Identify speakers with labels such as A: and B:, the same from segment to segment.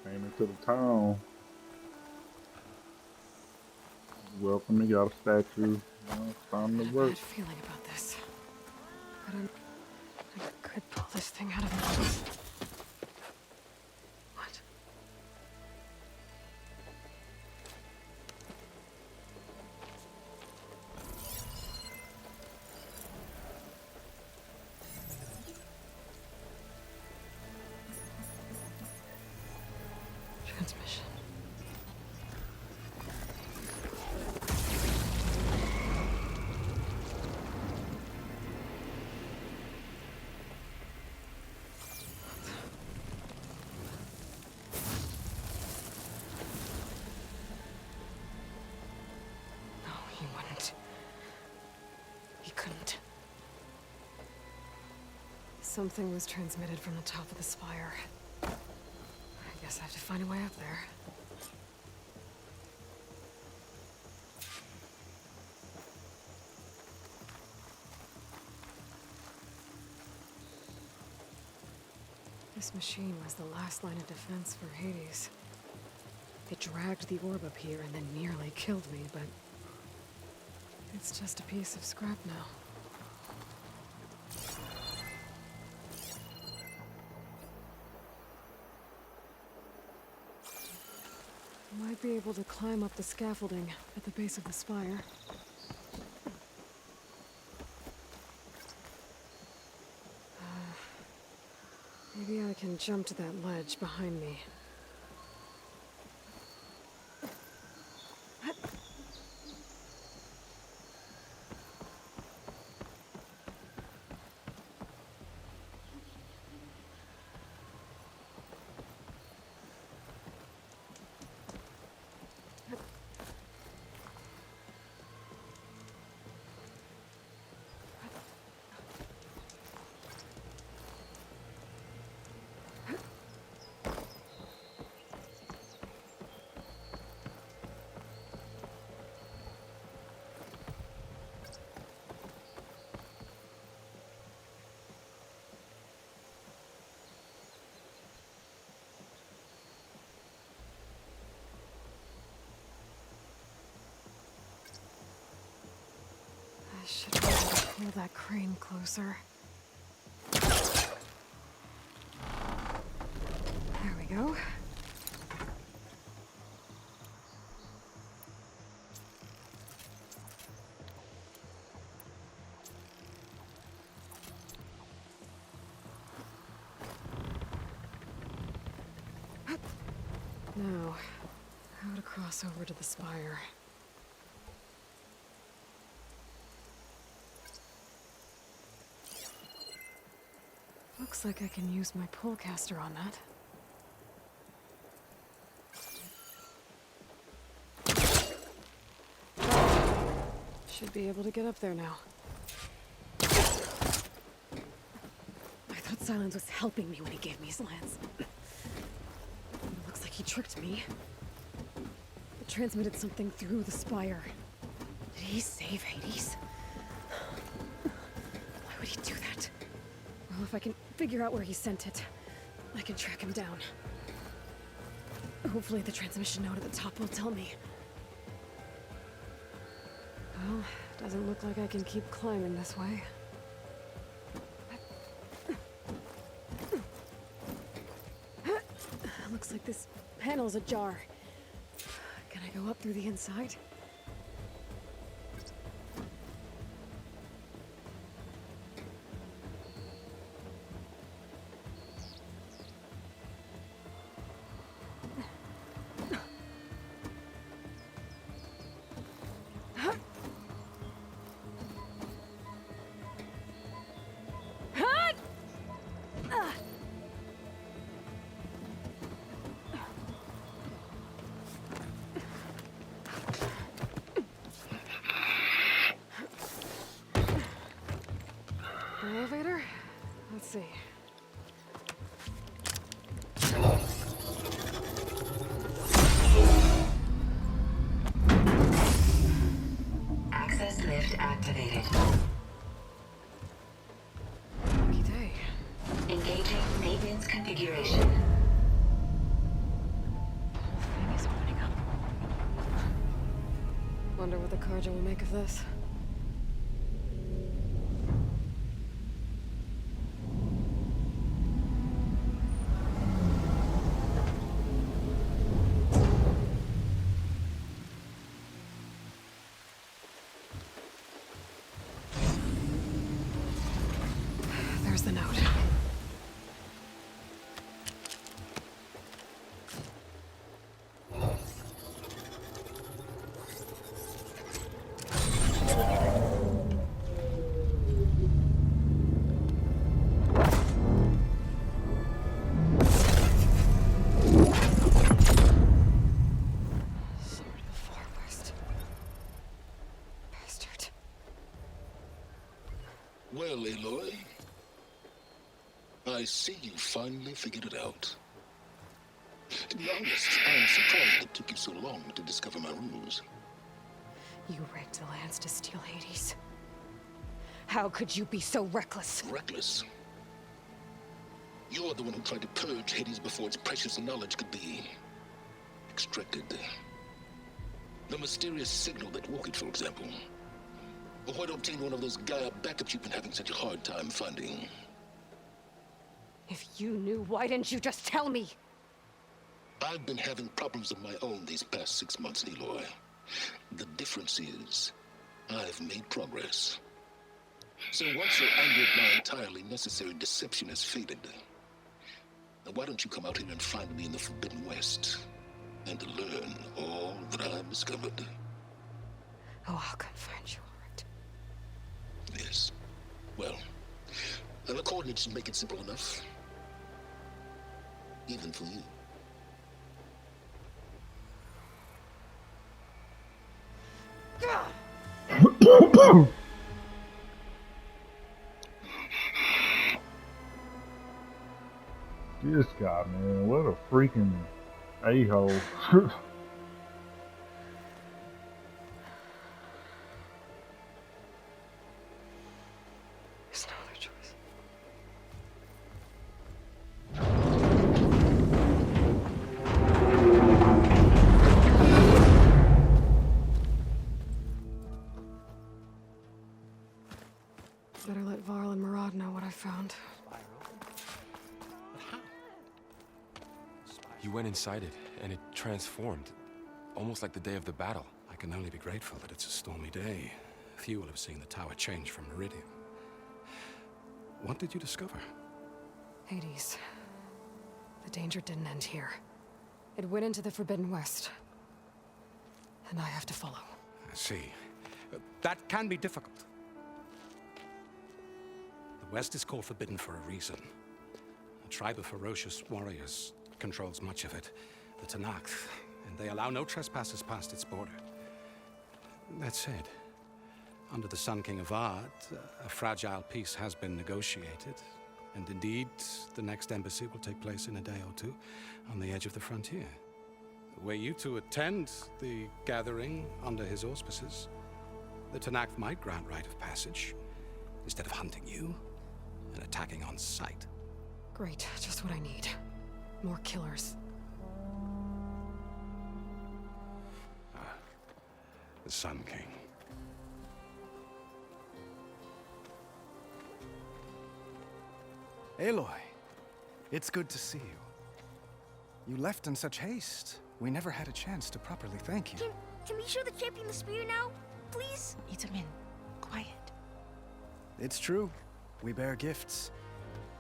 A: Came into the town. Welcome, you got a statue. It's time to
B: I had a
A: work.
B: bad feeling about this. But I could pull this thing out of me. What? Transmission. No, he wouldn't. He couldn't. Something was transmitted from the top of the spire. I guess I have to find a way up there. This machine was the last line of defense for Hades. It dragged the orb up here and then nearly killed me, but it's just a piece of scrap now. Might be able to climb up the scaffolding at the base of the spire. Maybe I can jump to that ledge behind me. I should be able to pull that crane closer. There we go. Now, how to cross over to the spire. Looks like I can use my pullcaster on that. Should be able to get up there now. I thought Silence was helping me when he gave me his lance. It looks like he tricked me. It transmitted something through the spire. Did he save Hades? Why would he do that? Well, if I can figure out where he sent it, I can track him down. Hopefully the transmission note at the top will tell me. Well, doesn't look like I can keep climbing this way. Looks like this panel's ajar. Can I go up through the inside? Elevator? Let's see.
C: Access lift activated.
B: Lucky day.
C: Engaging maintenance configuration.
B: Wonder what the Karja will make of this. There's the note.
C: Well, Aloy, I see you finally figured it out. To be honest, I'm surprised it took you so long to discover my ruse.
B: You rigged the lands to steal Hades. How could you be so reckless?
C: Reckless? You're the one who tried to purge Hades before its precious knowledge could be extracted. The mysterious signal that woke it, for example. Or why to obtain one of those Gaia backups you've been having such a hard time finding.
B: If you knew, why didn't you just tell me?
C: I've been having problems of my own these past 6 months, Aloy. The difference is, I've made progress. So once your anger at my entirely necessary deception has faded, now why don't you come out here and find me in the Forbidden West, and learn all that I've discovered?
B: Oh, I'll come find you, all right.
C: Yes. Well, and the coordinates should make it simple enough. Even for you.
A: This guy, man, what a freaking a-hole.
B: There's no other choice. Better let Varl and Murad know what I found.
D: You went inside it, and it transformed. Almost like the day of the battle.
E: I can only be grateful that it's a stormy day. Few will have seen the tower change from Meridian. What did you discover?
B: Hades. The danger didn't end here. It went into the Forbidden West. And I have to follow.
E: I see. That can be difficult. The West is called Forbidden for a reason. A tribe of ferocious warriors controls much of it, the Tanakh, and they allow no trespassers past its border. That said, under the Sun King Avad, a fragile peace has been negotiated, and indeed, the next embassy will take place in a day or two on the edge of the frontier. Were you to attend the gathering under his auspices, the Tanakh might grant right of passage, instead of hunting you and attacking on sight.
B: Great, just what I need. More killers.
E: The Sun King.
F: Aloy, it's good to see you. You left in such haste. We never had a chance to properly thank you.
G: Can we show the champion the spear now? Please?
H: Itamin, quiet.
F: It's true. We bear gifts.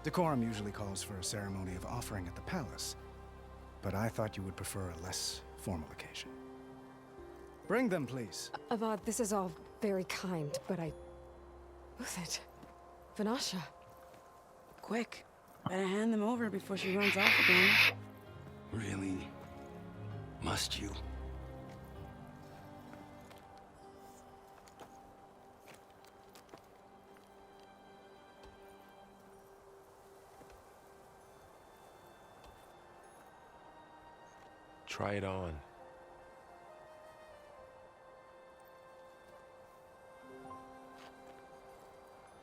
F: Decorum usually calls for a ceremony of offering at the palace, but I thought you would prefer a less formal occasion. Bring them, please.
B: Avad, this is all very kind, but I... Who's it? Vanasha.
H: Quick, better hand them over before she runs off again.
E: Really? Must you?
D: Try it on.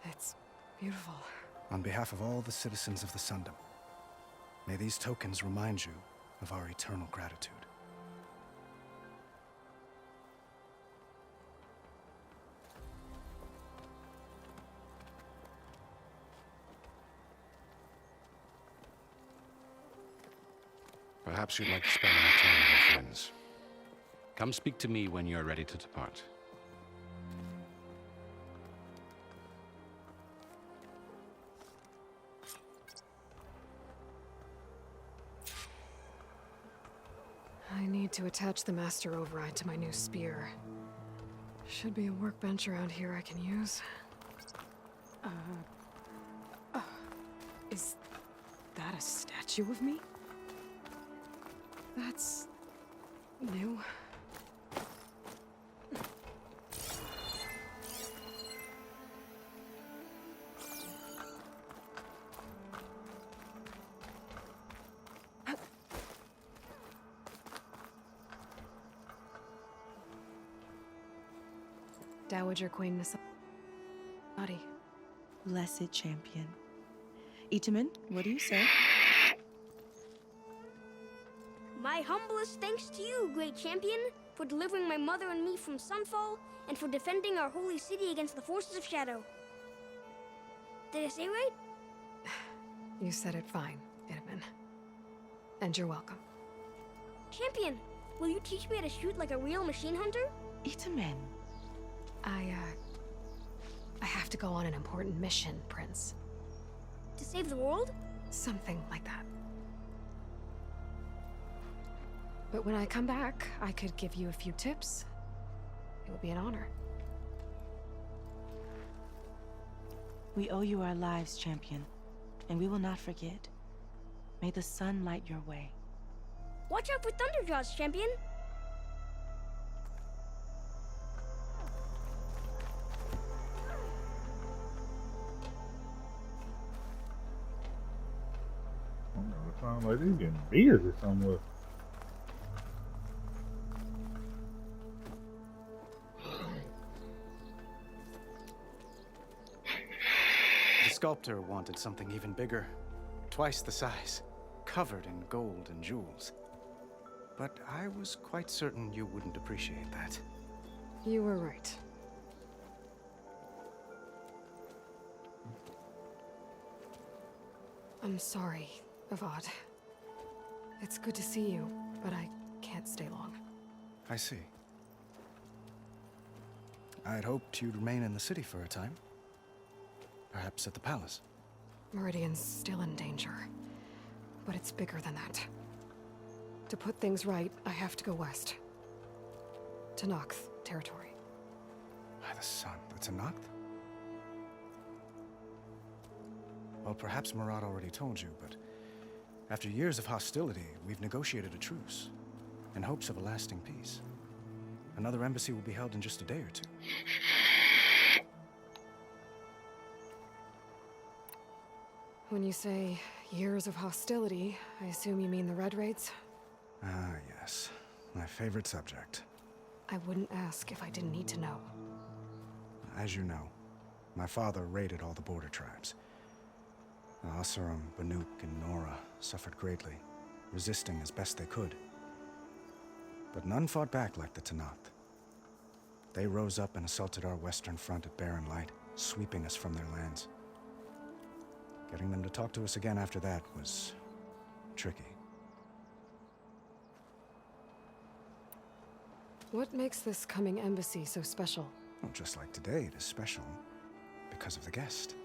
B: It's beautiful.
F: On behalf of all the citizens of the Sundom, may these tokens remind you of our eternal gratitude.
E: Perhaps you'd like to spend more time with your friends. Come speak to me when you're ready to depart.
B: I need to attach the master override to my new spear. Should be a workbench around here I can use. Is that a statue of me? That's new. Dowager Queen Nasadi.
H: Blessed champion. Itamen, what do you say?
G: My humblest thanks to you, great champion, for delivering my mother and me from Sunfall, and for defending our holy city against the forces of Shadow. Did I say right?
B: You said it fine, Itamen. And you're welcome.
G: Champion, will you teach me how to shoot like a real machine hunter?
H: Itamen.
B: I have to go on an important mission, Prince.
G: To save the world?
B: Something like that. But when I come back, I could give you a few tips. It would be an honor.
H: We owe you our lives, champion, and we will not forget. May the sun light your way.
G: Watch out for Thunderjaws, champion!
A: It sounds like they're getting busy somewhere.
F: The sculptor wanted something even bigger, twice the size, covered in gold and jewels. But I was quite certain you wouldn't appreciate that.
B: You were right. I'm sorry, Avad. It's good to see you, but I can't stay long.
F: I see. I'd hoped you'd remain in the city for a time. Perhaps at the palace.
B: Meridian's still in danger, but it's bigger than that. To put things right, I have to go west. To Nox territory.
F: By the sun, that's a Noct? Well, perhaps Murad already told you, but after years of hostility, we've negotiated a truce, in hopes of a lasting peace. Another embassy will be held in just a day or two.
B: When you say years of hostility, I assume you mean the Red Raids?
F: Ah, yes. My favorite subject.
B: I wouldn't ask if I didn't need to know.
F: As you know, my father raided all the border tribes. Asurum, Banuk, and Nora suffered greatly, resisting as best they could. But none fought back like the Tenakth. They rose up and assaulted our western front at Barren Light, sweeping us from their lands. Getting them to talk to us again after that was tricky.
B: What makes this coming embassy so special?
F: Well, just like today, it is special because of the guest.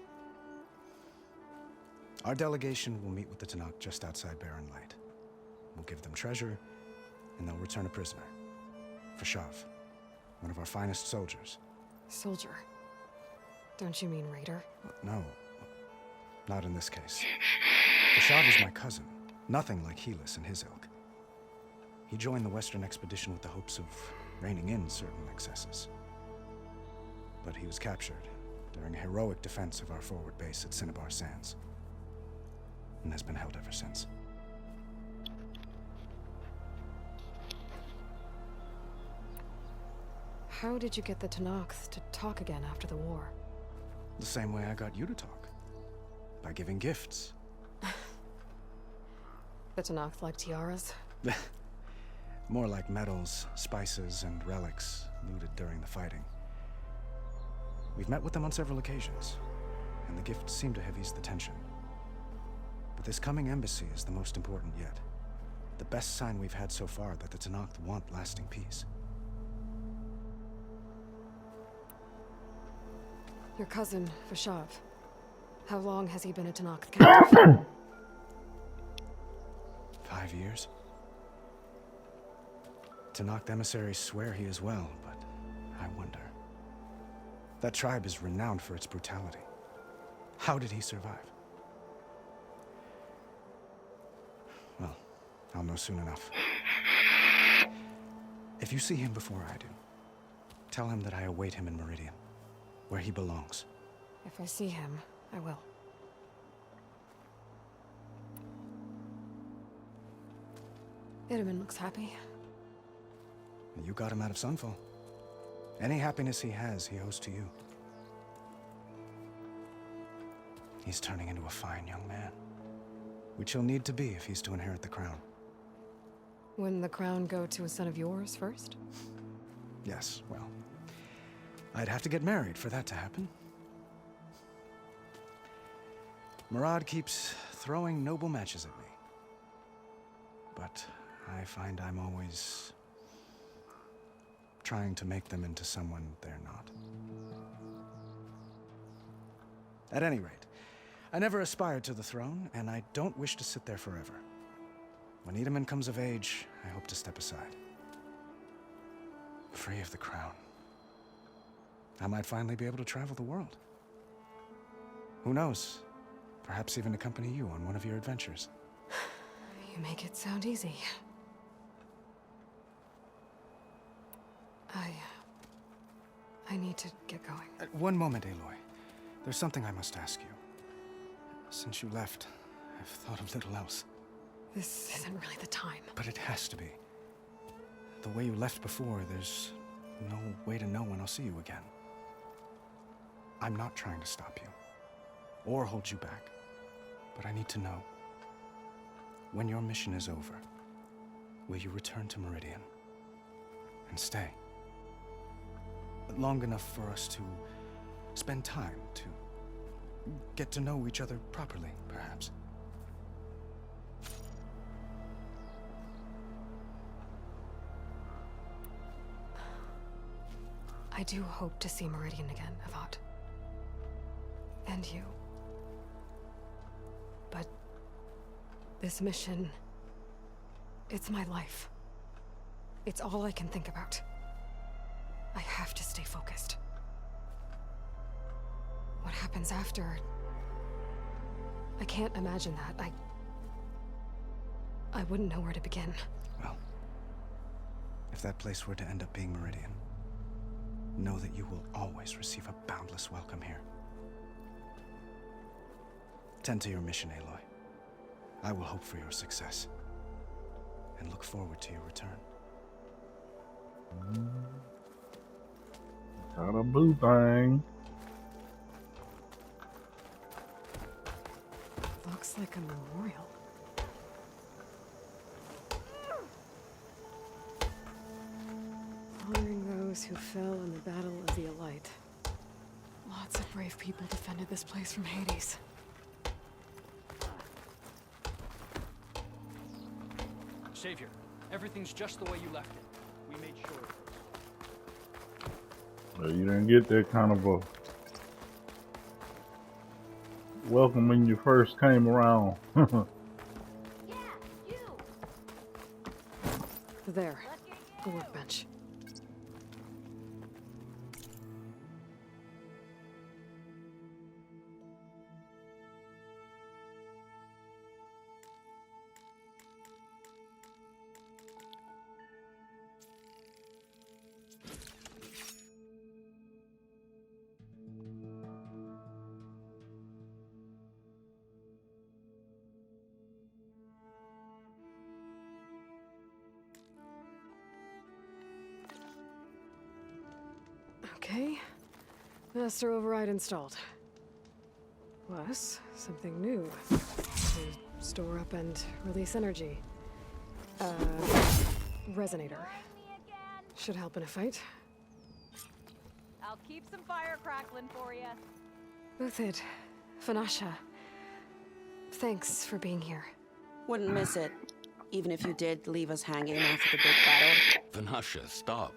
F: Our delegation will meet with the Tenakth just outside Barren Light. We'll give them treasure, and they'll return a prisoner. Fashav, one of our finest soldiers.
B: Soldier? Don't you mean raider?
F: No, not in this case. Fashav is my cousin, nothing like Helis and his ilk. He joined the Western expedition with the hopes of reining in certain excesses. But he was captured during a heroic defense of our forward base at Cinnabar Sands, and has been held ever since.
B: How did you get the Tenakth to talk again after the war?
F: The same way I got you to talk. By giving gifts.
B: The Tenakth like tiaras?
F: More like medals, spices, and relics looted during the fighting. We've met with them on several occasions, and the gifts seem to have eased the tension. But this coming embassy is the most important yet. The best sign we've had so far that the Tenakth want lasting peace.
B: Your cousin, Vashav. How long has he been a Tenakth captive?
F: 5 years? Tenakth emissaries swear he is well, but I wonder. That tribe is renowned for its brutality. How did he survive? Well, I'll know soon enough. If you see him before I do, tell him that I await him in Meridian, where he belongs.
B: If I see him, I will. Itaman looks happy.
F: You got him out of Sunfall. Any happiness he has, he owes to you. He's turning into a fine young man, which he'll need to be if he's to inherit the crown.
B: Wouldn't the crown go to a son of yours first?
F: Yes, well, I'd have to get married for that to happen. Murad keeps throwing noble matches at me. But I find I'm always trying to make them into someone they're not. At any rate, I never aspired to the throne, and I don't wish to sit there forever. When Itaman comes of age, I hope to step aside. Free of the crown. I might finally be able to travel the world. Who knows? Perhaps even accompany you on one of your adventures.
B: You make it sound easy. I need to get going.
F: One moment, Aloy. There's something I must ask you. Since you left, I've thought of little else.
B: This isn't really the time.
F: But it has to be. The way you left before, there's no way to know when I'll see you again. I'm not trying to stop you, or hold you back. But I need to know, when your mission is over, will you return to Meridian and stay? Long enough for us to spend time, to get to know each other properly, perhaps.
B: I do hope to see Meridian again, Avad. And you. But this mission, it's my life. It's all I can think about. I have to stay focused. What happens after? I can't imagine that. I wouldn't know where to begin.
F: Well, if that place were to end up being Meridian, know that you will always receive a boundless welcome here. Tend to your mission, Aloy. I will hope for your success, and look forward to your return.
A: Got a boo thing.
B: Looks like a memorial. Honoring those who fell in the Battle of the Elite. Lots of brave people defended this place from Hades.
I: Savior, everything's just the way you left it. We made sure of it.
A: Well, you didn't get that kind of a welcome when you first came around.
G: Yeah, you!
B: There, the workbench. Okay, master override installed. Plus, something new. To store up and release energy. Resonator. Should help in a fight.
J: I'll keep some fire crackling for you.
B: Uthid, Vanasha, thanks for being here.
H: Wouldn't miss it.
K: Even if you did leave us hanging after the big battle.
L: Vanasha, stop.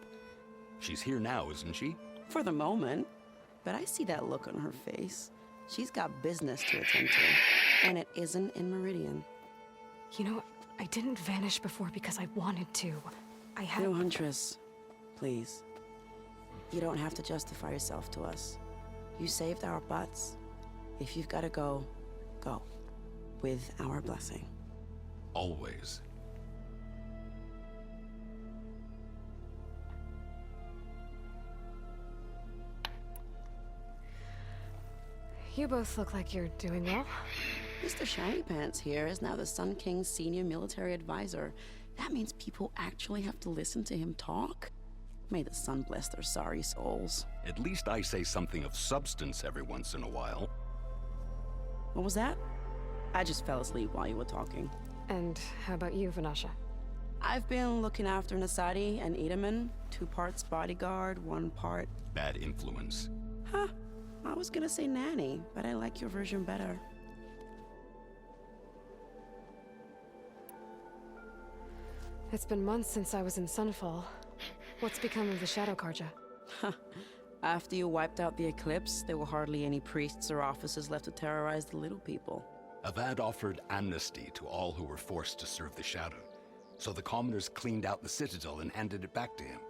L: She's here now, isn't she?
K: For the moment. But I see that look on her face. She's got business to attend to. And it isn't in Meridian.
B: You know, I didn't vanish before because I wanted to. I had...
K: No, Huntress. Please. You don't have to justify yourself to us. You saved our butts. If you've got to go, go. With our blessing.
L: Always.
B: You both look like you're doing well.
K: Mr. Shiny Pants here is now the Sun King's senior military advisor. That means people actually have to listen to him talk? May the sun bless their sorry souls.
L: At least I say something of substance every once in a while.
K: What was that? I just fell asleep while you were talking.
B: And how about you, Vanasha?
K: I've been looking after Nasadi and Edaman. 2 parts bodyguard, 1 part...
L: Bad influence.
K: Huh. I was gonna say nanny, but I like your version better.
B: It's been months since I was in Sunfall. What's become of the Shadow Karja?
K: After you wiped out the eclipse, there were hardly any priests or officers left to terrorize the little people.
L: Avad offered amnesty to all who were forced to serve the Shadow, so the commoners cleaned out the citadel and handed it back to him.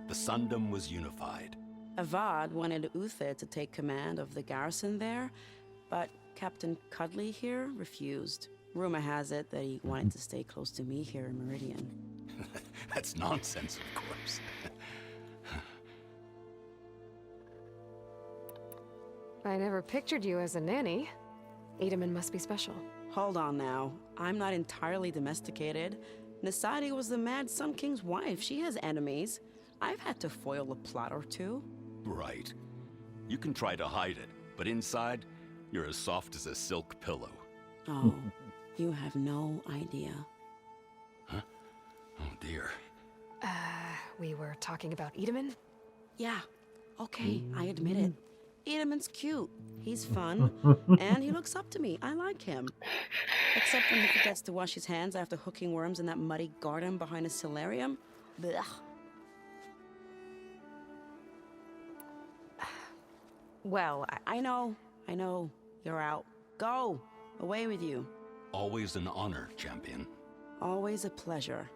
L: The Sundom was unified.
K: Avad wanted Uther to take command of the garrison there, but Captain Cudley here refused. Rumor has it that he wanted to stay close to me here in Meridian.
L: That's nonsense, of course.
B: I never pictured you as a nanny. Edaman must be special.
K: Hold on now. I'm not entirely domesticated. Nasadi was the Mad Sun King's wife. She has enemies. I've had to foil a plot or two.
L: Right. You can try to hide it, but inside, you're as soft as a silk pillow.
K: Oh, you have no idea.
L: Huh? Oh dear.
B: We were talking about Edaman?
K: Yeah. Okay, I admit it. Edaman's cute. He's fun. And he looks up to me. I like him. Except when he forgets to wash his hands after hooking worms in that muddy garden behind a solarium. Blech. Well, I know. You're out. Go. Away with you.
L: Always an honor, champion.
K: Always a pleasure.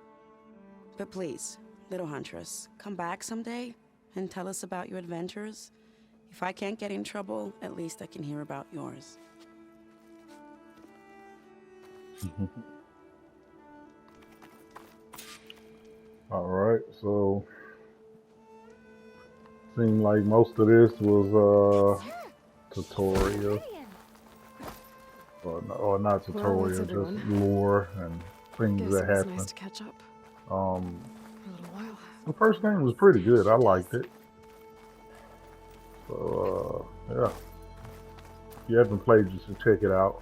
K: But please, little Huntress, come back someday and tell us about your adventures. If I can't get in trouble, at least I can hear about yours.
A: Alright, so seemed like most of this was tutorial. Or not tutorial, just lore and things that happen.
B: Nice to catch up.
A: A
B: little while.
A: The first game was pretty good. I liked it. So yeah. If you haven't played, you should check it out.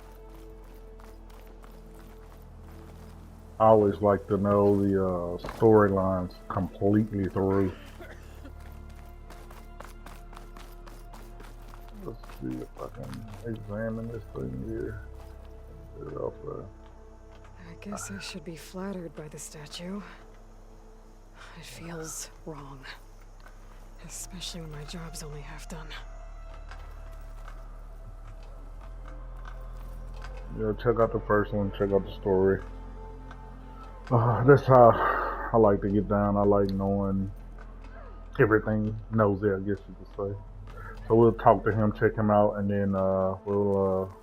A: I always like to know the storylines completely through. Let's see if I can examine this thing here. Get it off there.
B: I guess I should be flattered by the statue. It feels wrong. Especially when my job's only half done.
A: Yeah, check out the first one, check out the story. That's how I like to get down. I like knowing everything, nosy, I guess you could say. So we'll talk to him, check him out, and then we'll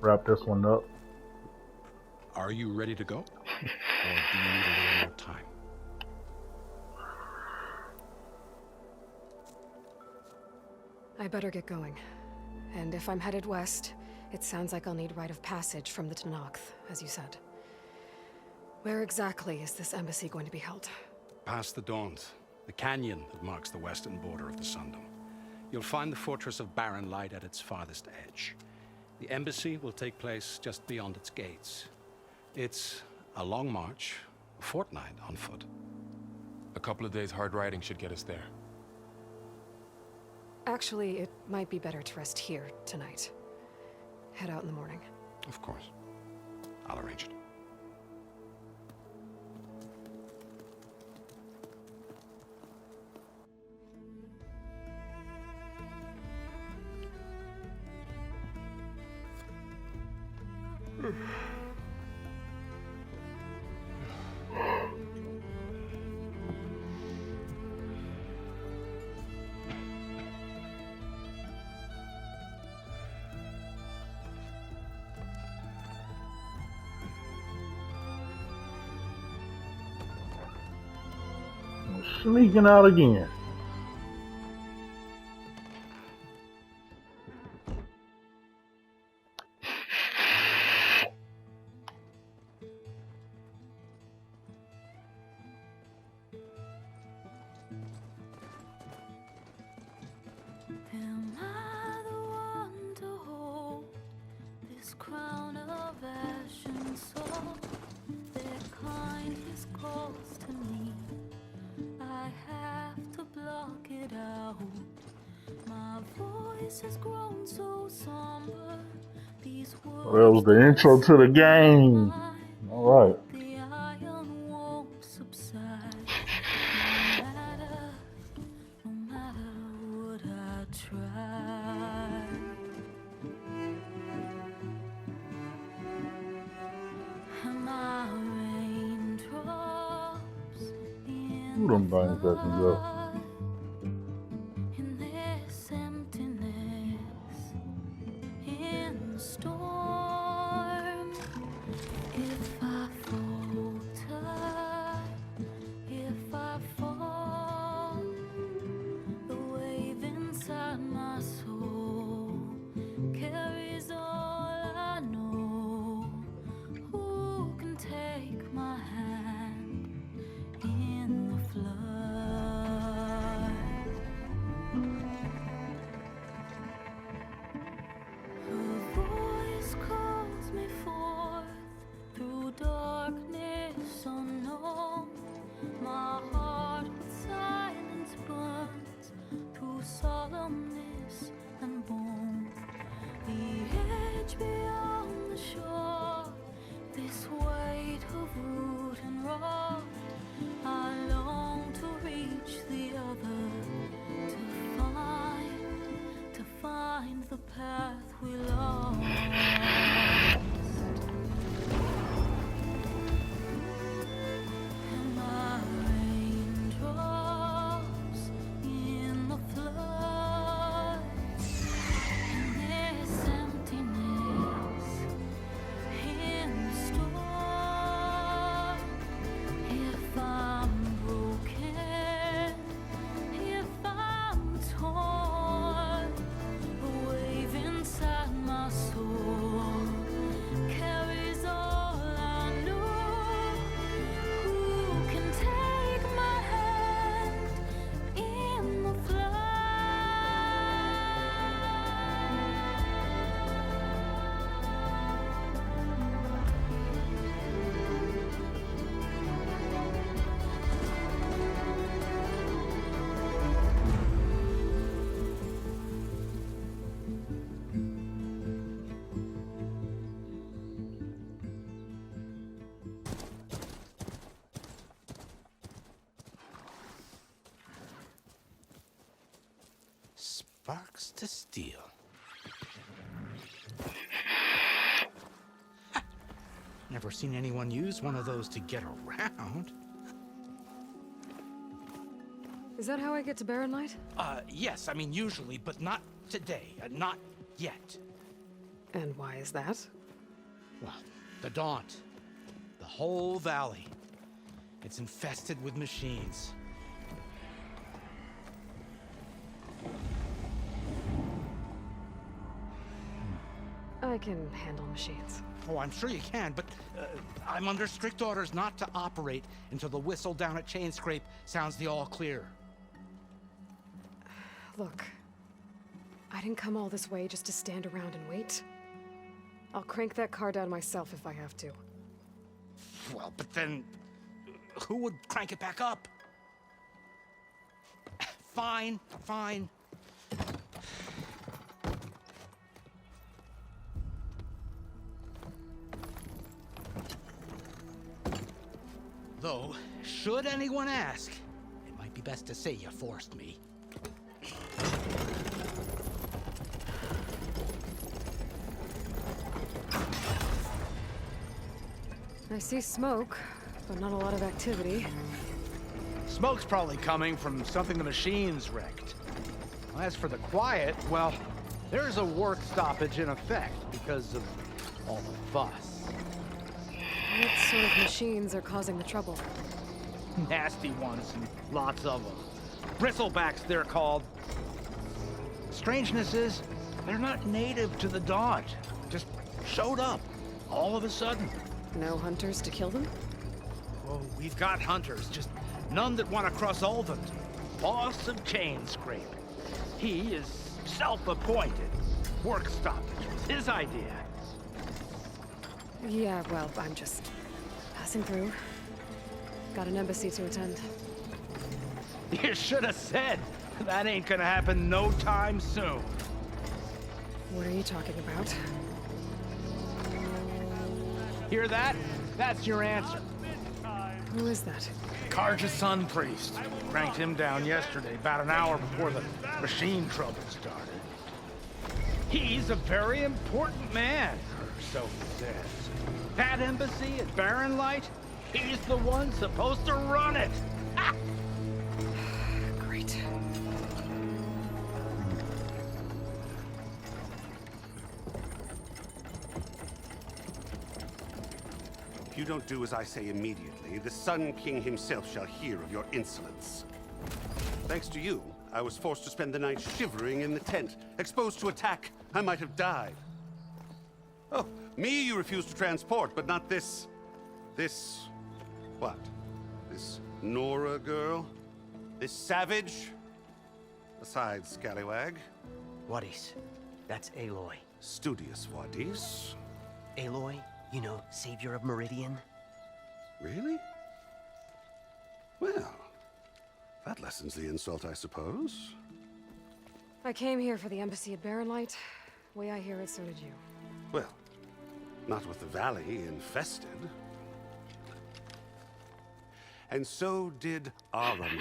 A: wrap this one up.
E: Are you ready to go? Or do you need a little more time?
B: I better get going. And if I'm headed west, it sounds like I'll need rite of passage from the Tenakth, as you said. Where exactly is this embassy going to be held?
E: Past the Daunt, the canyon that marks the western border of the Sundom. You'll find the fortress of Barren Light at its farthest edge. The embassy will take place just beyond its gates. It's a long march, a fortnight on foot.
D: A couple of days hard riding should get us there.
B: Actually, it might be better to rest here tonight. Head out in the morning.
E: Of course. I'll arrange it.
A: Sneaking out again.
M: Am I the one to hold this crown of ash and soul? Their kindness calls to me. I have to block it out. My voice has grown so somber. These words
A: That was the intro to the game. All right.
M: the iron won't subside. No matter what I try. And my raindrops
A: Who them things that can go?
M: in this emptiness, in the storm. If I falter, if I fall, the wave inside my soul carries all I know. Who can take my hand in the flood? Her voice calls me forth through darkness unknown. My heart with silence burns through solemnness and bone. The edge beyond the shore, this weight of root and rock. I long to reach the other, to find the path we lost. And my raindrops in the flood, in this emptiness, in the storm. If I'm broken, if I'm torn, the wave inside my soul carries all I know. Who can take my hand in the flood?
E: Sparks to steel. Never seen anyone use one of those to get around.
B: Is that how I get to Barren Light?
E: Yes, I mean usually, but not today. Not yet.
B: And why is that?
E: Well, the Daunt. The whole valley. It's infested with machines.
B: I can handle machines.
E: Oh, I'm sure you can, but I'm under strict orders not to operate until the whistle down at Chainscrape sounds the all clear.
B: Look, I didn't come all this way just to stand around and wait. I'll crank that car down myself if I have to.
E: Well, but then who would crank it back up? Fine, fine. Though, should anyone ask, it might be best to say you forced me.
B: I see smoke, but not a lot of activity.
N: Smoke's probably coming from something the machine's wrecked. As for the quiet, well, there's a work stoppage in effect because of all the fuss.
B: What sort of machines are causing the trouble?
N: Nasty ones, and lots of them. Bristlebacks, they're called. The strangeness is, they're not native to the Dodge. Just showed up, all of a sudden.
B: No hunters to kill them?
N: Oh, we've got hunters, just none that want to cross Ulvund. Boss of chain scraping. He is self-appointed. Work stoppage was his idea.
B: Yeah, well, I'm just passing through. Got an embassy to attend.
N: You should have said. That ain't gonna happen no time soon.
B: What are you talking about?
N: Hear that? That's your answer.
B: Who is that?
N: Karja's son priest. Cranked him down yesterday, about an hour before the machine trouble started. He's a very important man, or so he says. That embassy at Barren Light, he's the one supposed to run it. Ha!
B: Great.
O: If you don't do as I say immediately, the Sun King himself shall hear of your insolence. Thanks to you, I was forced to spend the night shivering in the tent. Exposed to attack, I might have died. Oh, me you refuse to transport, but not this... what? This Nora girl? This savage? Besides, scallywag.
P: Wadis. That's Aloy.
O: Studious Wadis.
P: Aloy, you know, savior of Meridian.
O: Really? Well, that lessens the insult, I suppose.
B: I came here for the embassy at Barren Light. Way I hear it, so did you.
O: Well, not with the valley infested. And so did Araman.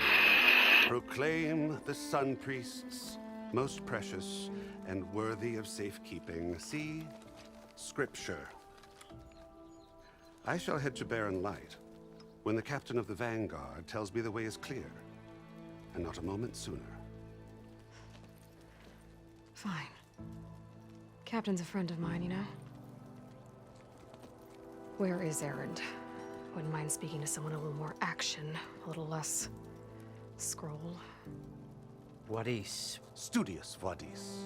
O: Proclaim the Sun Priests most precious and worthy of safekeeping. See Scripture. I shall head to Barren Light when the captain of the Vanguard tells me the way is clear, and not a moment sooner.
B: Fine. Captain's a friend of mine, you know? Where is Erend? Wouldn't mind speaking to someone a little more action, a little less scroll.
P: Wadis.
O: Studious Wadis.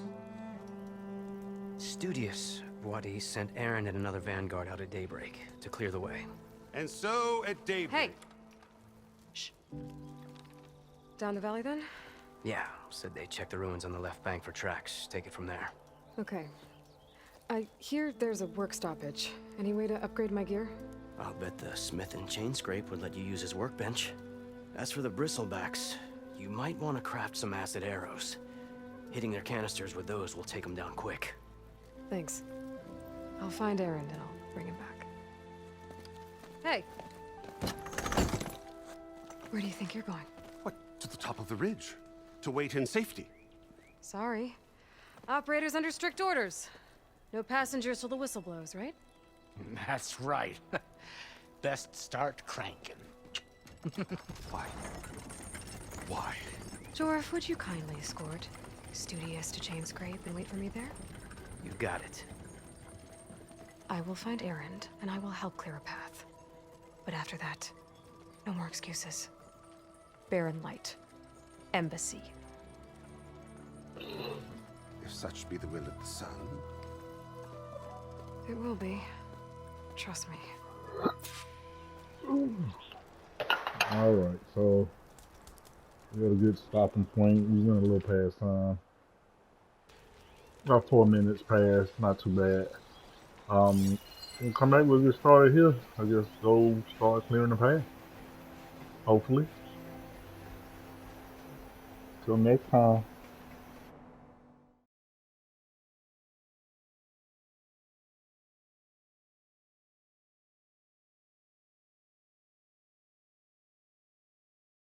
P: Studious Wadis sent Aaron and another vanguard out at daybreak to clear the way.
O: And so at daybreak...
B: Hey! Shh. Down the valley, then?
P: Yeah, said they checked the ruins on the left bank for tracks. Take it from there.
B: Okay. I hear there's a work stoppage. Any way to upgrade my gear?
P: I'll bet the smith and chain scrape would let you use his workbench. As for the bristlebacks, you might want to craft some acid arrows. Hitting their canisters with those will take them down quick.
B: Thanks. I'll find Erend and I'll bring him back. Hey! Where do you think you're going?
O: What, to the top of the ridge? To wait in safety?
B: Sorry. Operator's under strict orders. No passengers till the whistle blows, right?
N: That's right. Best start cranking.
O: Why? Why?
B: Jorf, would you kindly escort Studious to chain scrape and wait for me there?
P: You got it.
B: I will find Erend, and I will help clear a path. But after that, no more excuses. Barren Light. Embassy.
O: If such be the will of the sun.
B: It will be. Trust me.
A: Alright, so we got a good stopping point. We went a little past time. About 4 minutes past, not too bad. We'll come back, we'll get started here. I guess go start clearing the path. Hopefully. Till next time.